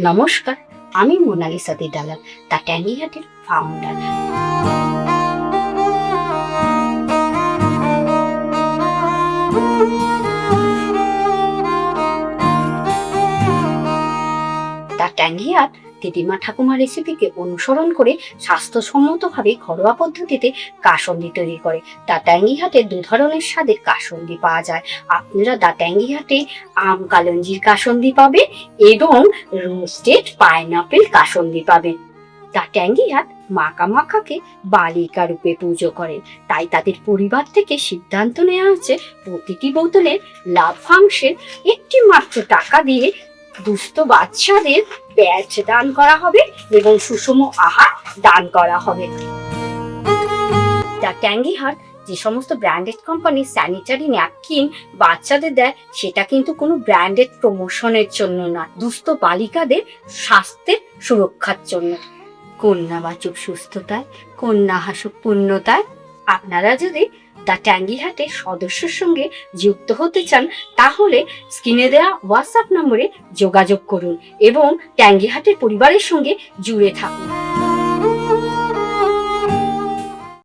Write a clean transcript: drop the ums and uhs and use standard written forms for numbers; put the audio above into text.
নমস্কার, আমি মোনালিসা দে দালাল, দ্য ট্যাঙ্গি হাটের ফাউন্ডার। দ্য ট্যাঙ্গি হাট দিদিমা ঠাকুমার রেসিপিকে অনুসরণ করে স্বাস্থ্যসম্মতভাবে ঘরোয়া পদ্ধতিতে কাসুন্দি তৈরি করে। দ্য ট্যাঙ্গি হাটে দু ধরনের স্বাদের কাসুন্দি পাওয়া যায়। আপনারা দ্য ট্যাঙ্গি হাটে আম কালঞ্জির কাসুন্দি পাবেন এবং রোস্টেড পাইনাপেল কাসুন্দি পাবেন। দ্য ট্যাঙ্গি হাট মাকাকে বালিকা রূপে পুজো করেন, তাই তাদের পরিবার থেকে সিদ্ধান্ত নেওয়া হচ্ছে প্রতিটি বোতলের লাভ্যাংশের একটি মাত্র টাকা দিয়ে দুস্থ বাচ্চাদের প্যাচ দান করা হবে এবং সুষম আহার দান করা হবে। দ্য ট্যাঙ্গি হাট যে সমস্ত ব্র্যান্ডেড কোম্পানি স্যানিটারি ন্যাপকিন বাচ্চাদের দেয়, সেটা কিন্তু কোনো ব্র্যান্ডেড প্রমোশনের জন্য না, দুস্থ বালিকাদের স্বাস্থ্যের সুরক্ষার জন্য। কন্যাবাচক সুস্থতায়, কন্যা হাসুক পূর্ণতায়। আপনারা যদি দ্য ট্যাঙ্গি হাটের সদস্যর সঙ্গে যুক্ত হতে চান, তাহলে স্ক্রিনে দেওয়া হোয়াটসঅ্যাপ নম্বরে যোগাযোগ করুন এবং ট্যাঙ্গি হাটের পরিবারের সঙ্গে জুড়ে থাকুন।